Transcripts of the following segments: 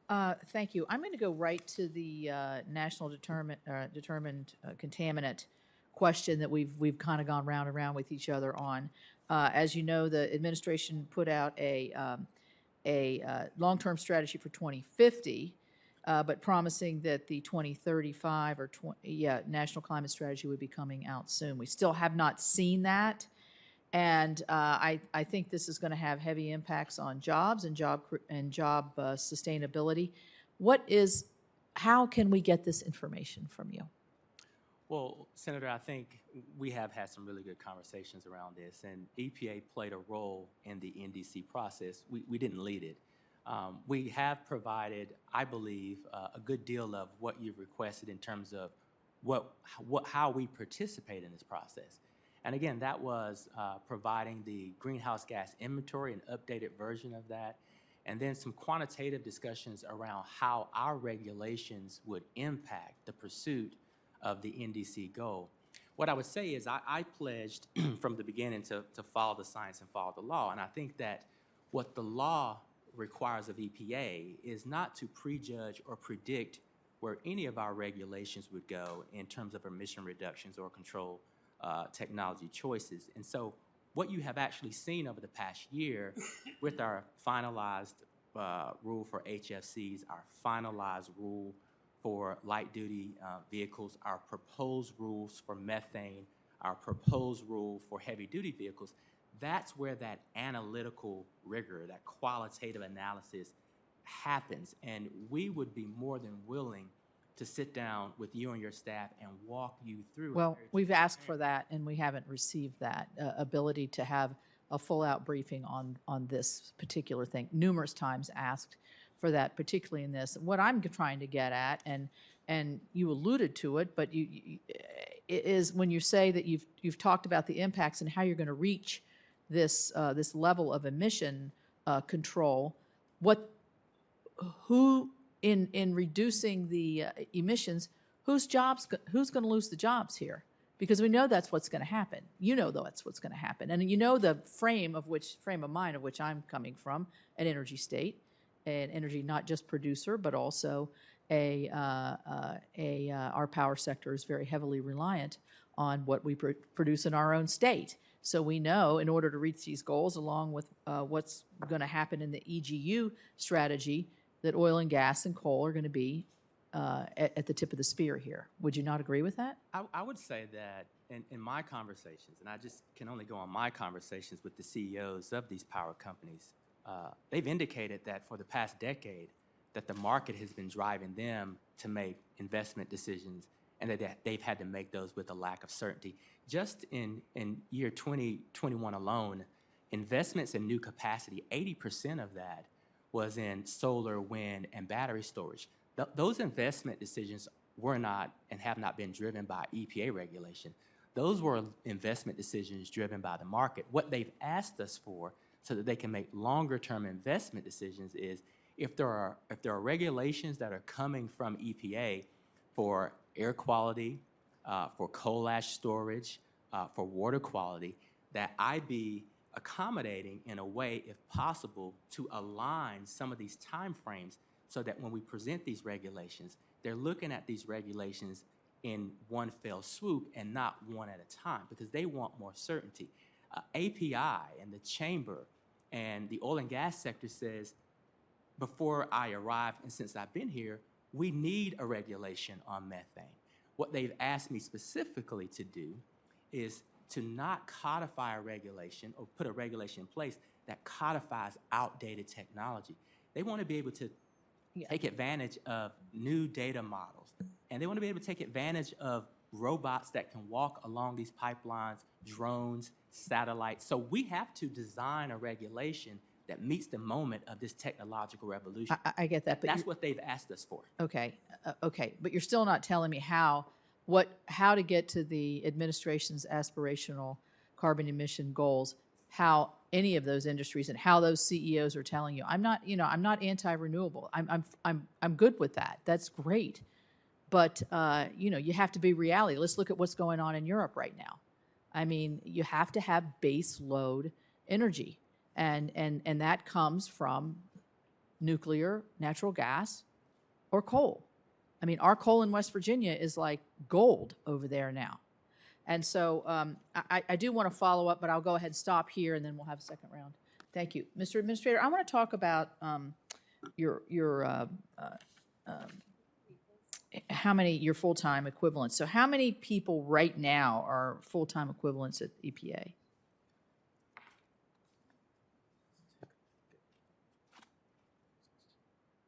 Thank you. I'm going to go right to the national determined contaminant question that we've kind of gone round and round with each other on. As you know, the administration put out a long-term strategy for 2050, but promising that the 2035 or national climate strategy would be coming out soon. We still have not seen that. And I think this is going to have heavy impacts on jobs and job sustainability. How can we get this information from you? Well, Senator, I think we have had some really good conversations around this, and EPA played a role in the NDC process. We didn't lead it. We have provided, I believe, a good deal of what you've requested in terms of how we participate in this process. And again, that was providing the greenhouse gas inventory, an updated version of that, and then some quantitative discussions around how our regulations would impact the pursuit of the NDC goal. What I would say is I pledged from the beginning to follow the science and follow the law, and I think that what the law requires of EPA is not to prejudge or predict where any of our regulations would go in terms of emission reductions or control technology choices. And so what you have actually seen over the past year with our finalized rule for HFCs, our finalized rule for light-duty vehicles, our proposed rules for methane, our proposed rule for heavy-duty vehicles, that's where that analytical rigor, that qualitative analysis happens. And we would be more than willing to sit down with you and your staff and walk you through. Well, we've asked for that, and we haven't received that ability to have a full-out briefing on this particular thing. Numerous times asked for that, particularly in this. What I'm trying to get at, and you alluded to it, but is when you say that you've talked about the impacts and how you're going to reach this level of emission control. Who in reducing the emissions, who's going to lose the jobs here? Because we know that's what's going to happen. You know that's what's going to happen, and you know the frame of mind of which I'm coming from, an energy state, an energy not just producer, but also our power sector is very heavily reliant on what we produce in our own state. So we know in order to reach these goals, along with what's going to happen in the EGU strategy, that oil and gas and coal are going to be at the tip of the spear here. Would you not agree with that? I would say that in my conversations, and I just can only go on my conversations with the CEOs of these power companies, they've indicated that for the past decade that the market has been driving them to make investment decisions, and that they've had to make those with a lack of certainty. Just in year 2021 alone, investments in new capacity, 80% of that was in solar, wind, and battery storage. Those investment decisions were not and have not been driven by EPA regulation. Those were investment decisions driven by the market. What they've asked us for so that they can make longer-term investment decisions is if there are regulations that are coming from EPA for air quality, for coal ash storage, for water quality, that I be accommodating in a way, if possible, to align some of these timeframes so that when we present these regulations, they're looking at these regulations in one fell swoop and not one at a time, because they want more certainty. API and the chamber and the oil and gas sector says, before I arrived and since I've been here, we need a regulation on methane. What they've asked me specifically to do is to not codify a regulation or put a regulation in place that codifies outdated technology. They want to be able to take advantage of new data models, and they want to be able to take advantage of robots that can walk along these pipelines, drones, satellites. So we have to design a regulation that meets the moment of this technological revolution. I get that, but that's what they've asked us for. Okay, but you're still not telling me how to get to the administration's aspirational carbon emission goals, how any of those industries and how those CEOs are telling you. I'm not anti-renewable. I'm good with that. That's great. But you have to be reality. Let's look at what's going on in Europe right now. I mean, you have to have base load energy, and that comes from nuclear, natural gas, or coal. I mean, our coal in West Virginia is like gold over there now. And so I do want to follow up, but I'll go ahead and stop here, and then we'll have a second round. Thank you. Mr. Administrator, I want to talk about your your full-time equivalents. So how many people right now are full-time equivalents at EPA?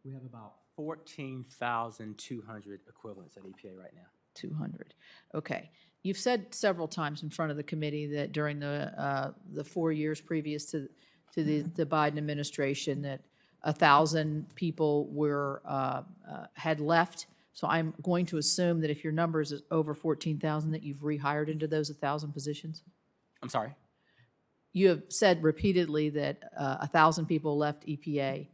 We have about 14,200 equivalents at EPA right now. 200. Okay. You've said several times in front of the committee that during the 4 years previous to the Biden administration that 1,000 people had left. So I'm going to assume that if your number is over 14,000, that you've rehired into those 1,000 positions? I'm sorry? You have said repeatedly that 1,000 people left EPA.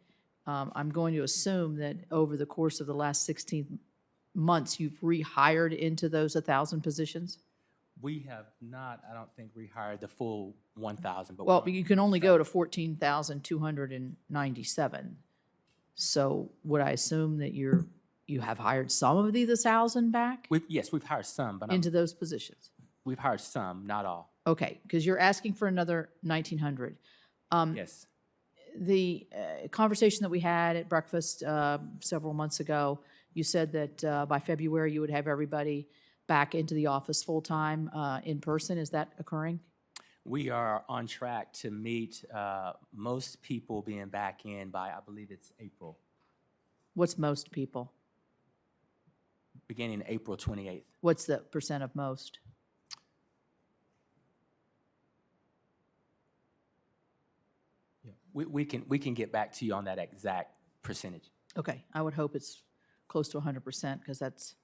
I'm going to assume that over the course of the last 16 months, you've rehired into those 1,000 positions? We have not, I don't think, rehired the full 1,000. But well, you can only go to 14,297. So would I assume that you have hired some of these 1,000 back? Yes, we've hired some, but into those positions. We've hired some, not all. Okay, because you're asking for another 1,900. Yes. The conversation that we had at breakfast several months ago, you said that by February you would have everybody back into the office full-time in person. Is that occurring? We are on track to meet most people being back in by, I believe it's April. What's most people? Beginning April 28th. What's the percent of most? Yeah. We can get back to you on that exact percentage. Okay, I would hope it's close to 100% because that's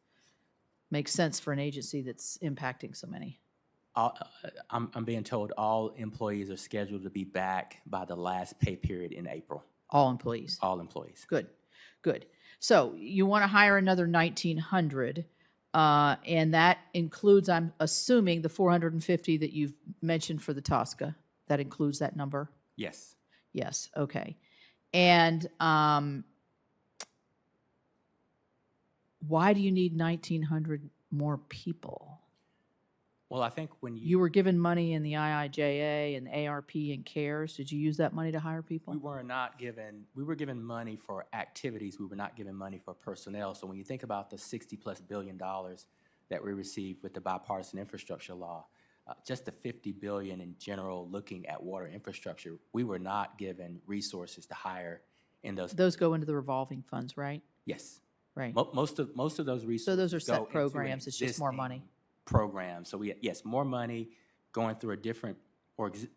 makes sense for an agency that's impacting so many. I'm being told all employees are scheduled to be back by the last pay period in April. All employees? All employees. Good, good. So you want to hire another 1,900, and that includes, I'm assuming, the 450 that you've mentioned for the TSCA. That includes that number? Yes. Yes, okay. And why do you need 1,900 more people? Well, I think when you were given money in the IIJA and ARP and CARES, did you use that money to hire people? We were given money for activities. We were not given money for personnel. So when you think about the $60+ billion that we received with the bipartisan infrastructure law, just the $50 billion in general looking at water infrastructure, we were not given resources to hire in those. Those go into the revolving funds, right? Yes. Right. Most of those resources. So those are go set programs. It's just more money. Program. So yes, more money going through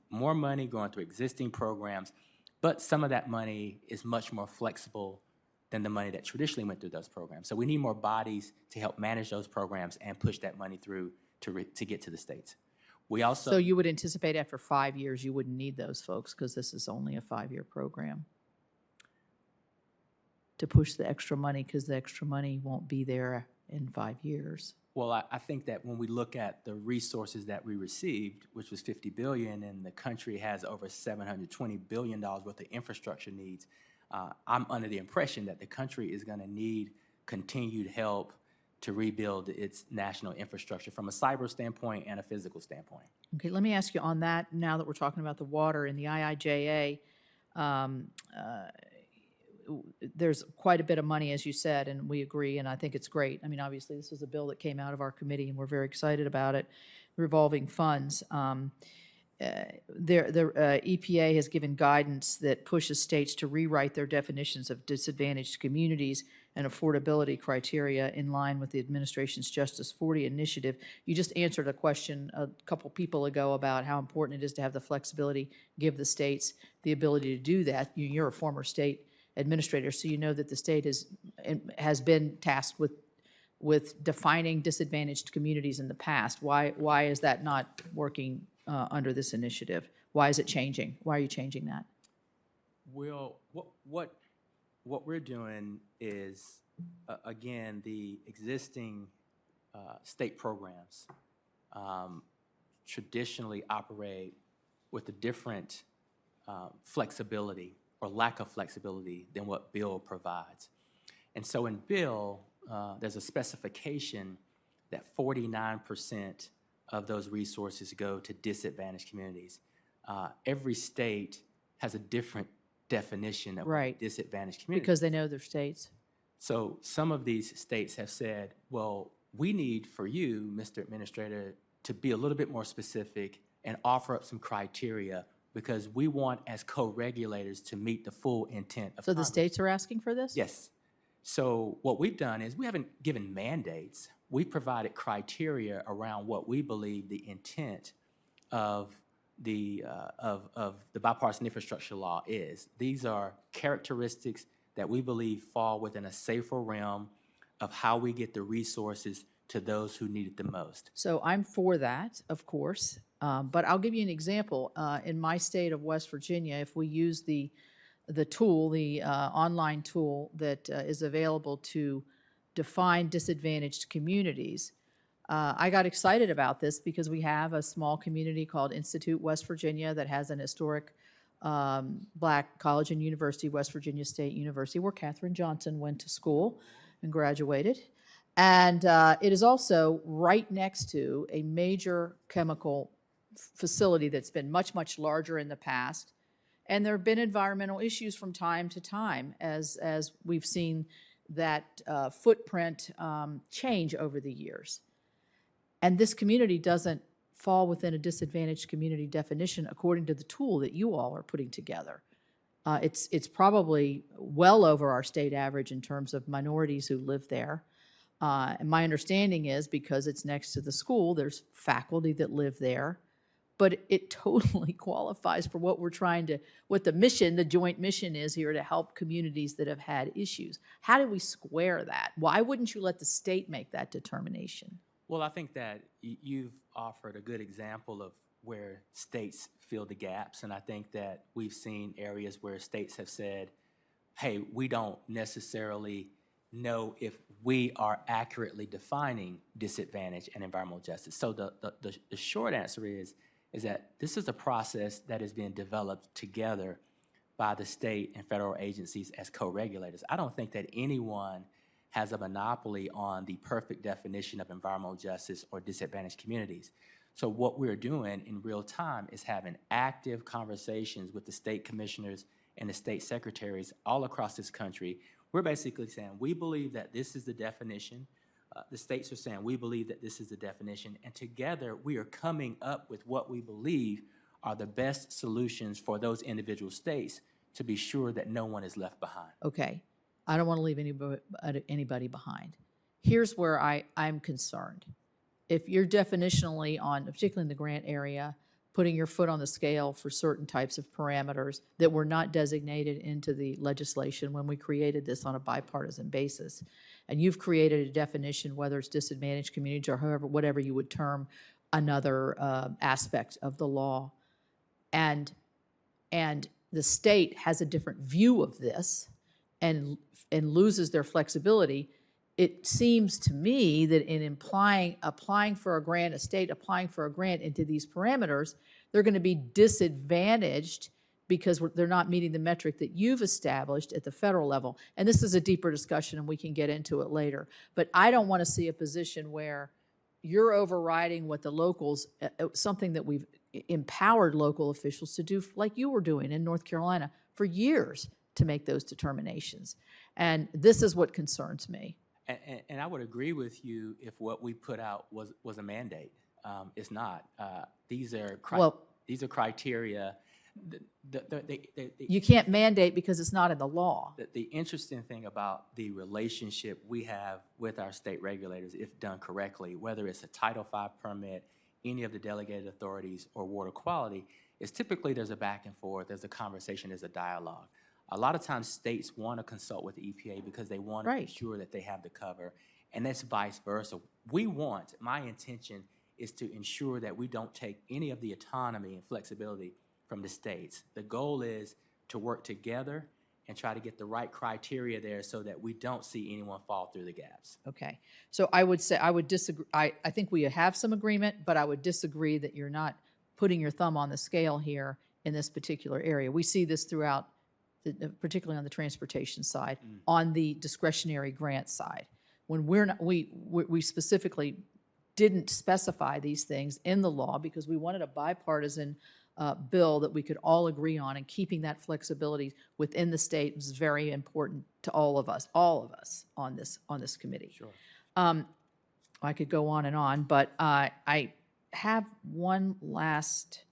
more money going through existing programs, but some of that money is much more flexible than the money that traditionally went through those programs. So we need more bodies to help manage those programs and push that money through to get to the states. We also. So you would anticipate after 5 years you wouldn't need those folks because this is only a 5-year program to push the extra money because the extra money won't be there in 5 years. Well, I think that when we look at the resources that we received, which was $50 billion, and the country has over $720 billion worth of infrastructure needs, I'm under the impression that the country is going to need continued help to rebuild its national infrastructure from a cyber standpoint and a physical standpoint. Okay, let me ask you on that now that we're talking about the water in the IIJA. There's quite a bit of money, as you said, and we agree, and I think it's great. I mean, obviously, this is a bill that came out of our committee, and we're very excited about it, revolving funds. EPA has given guidance that pushes states to rewrite their definitions of disadvantaged communities and affordability criteria in line with the administration's Justice 40 initiative. You just answered a question a couple people ago about how important it is to have the flexibility, give the states the ability to do that. You're a former state administrator, so you know that the state has been tasked with defining disadvantaged communities in the past. Why is that not working under this initiative? Why is it changing? Why are you changing that? Well, what we're doing is, again, the existing state programs traditionally operate with a different flexibility or lack of flexibility than what bill provides. And so in bill, there's a specification that 49% of those resources go to disadvantaged communities. Every state has a different definition of Right. disadvantaged communities. Because they know their states. So some of these states have said, well, we need for you, Mr. Administrator, to be a little bit more specific and offer up some criteria because we want, as co-regulators, to meet the full intent of So the Congress. states are asking for this? Yes. So what we've done is we haven't given mandates. We've provided criteria around what we believe the intent of the bipartisan infrastructure law is. These are characteristics that we believe fall within a safer realm of how we get the resources to those who need it the most. So I'm for that, of course, but I'll give you an example. In my state of West Virginia, if we use the tool, the online tool that is available to define disadvantaged communities, I got excited about this because we have a small community called Institute West Virginia that has an historic Black college and university, West Virginia State University, where Katherine Johnson went to school and graduated. And it is also right next to a major chemical facility that's been much, much larger in the past. And there have been environmental issues from time to time as we've seen that footprint change over the years. And this community doesn't fall within a disadvantaged community definition according to the tool that you all are putting together. It's probably well over our state average in terms of minorities who live there. And my understanding is because it's next to the school, there's faculty that live there, but it totally qualifies for what we're trying to, what the mission, the joint mission is here to help communities that have had issues. How do we square that? Why wouldn't you let the state make that determination? Well, I think that you've offered a good example of where states fill the gaps, and I think that we've seen areas where states have said, hey, we don't necessarily know if we are accurately defining disadvantage and environmental justice. So the short answer is that this is a process that is being developed together by the state and federal agencies as co-regulators. I don't think that anyone has a monopoly on the perfect definition of environmental justice or disadvantaged communities. So what we're doing in real time is having active conversations with the state commissioners and the state secretaries all across this country. We're basically saying, we believe that this is the definition. The states are saying, we believe that this is the definition. And together, we are coming up with what we believe are the best solutions for those individual states to be sure that no one is left behind. Okay. I don't want to leave anybody behind. Here's where I'm concerned. If you're definitionally on, particularly in the grant area, putting your foot on the scale for certain types of parameters that were not designated into the legislation when we created this on a bipartisan basis, and you've created a definition, whether it's disadvantaged communities or however, whatever you would term another aspect of the law, and the state has a different view of this and loses their flexibility, it seems to me that in applying for a grant, a state applying for a grant into these parameters, they're going to be disadvantaged because they're not meeting the metric that you've established at the federal level. And this is a deeper discussion, and we can get into it later. But I don't want to see a position where you're overriding what the locals, something that we've empowered local officials to do, like you were doing in North Carolina for years, to make those determinations. And this is what concerns me. And I would agree with you if what we put out was a mandate. It's not. These are criteria. You can't mandate because it's not in the law. The interesting thing about the relationship we have with our state regulators, if done correctly, whether it's a Title V permit, any of the delegated authorities, or water quality, is typically there's a back and forth, there's a conversation, there's a dialogue. A lot of times states want to consult with the EPA because they want to be sure that they have the cover, and that's vice versa. My intention is to ensure that we don't take any of the autonomy and flexibility from the states. The goal is to work together and try to get the right criteria there so that we don't see anyone fall through the gaps. Okay. So I would say, I would disagree. I think we have some agreement, but I would disagree that you're not putting your thumb on the scale here in this particular area. We see this throughout particularly on the transportation side, on the discretionary grant side. When we're not, we specifically didn't specify these things in the law because we wanted a bipartisan bill that we could all agree on, and keeping that flexibility within the state was very important to all of us on this committee. Sure. I could go on, but I have one last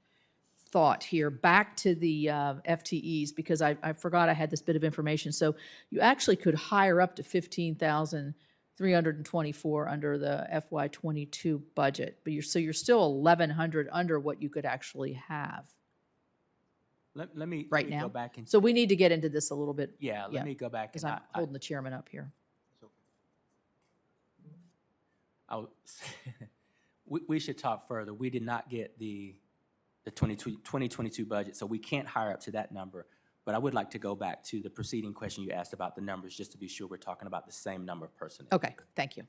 thought here, back to the FTEs, because I forgot I had this bit of information. So you actually could hire up to 15,324 under the FY22 budget, but you're still 1,100 under what you could actually have Let me right go now. back and So we need to get into this a little bit. yeah, let me go back Because and I'm holding the chairman up here. we should talk further. We did not get the 2022 budget, so we can't hire up to that number. But I would like to go back to the preceding question you asked about the numbers, just to be sure we're talking about the same number of personnel. Okay, thank you.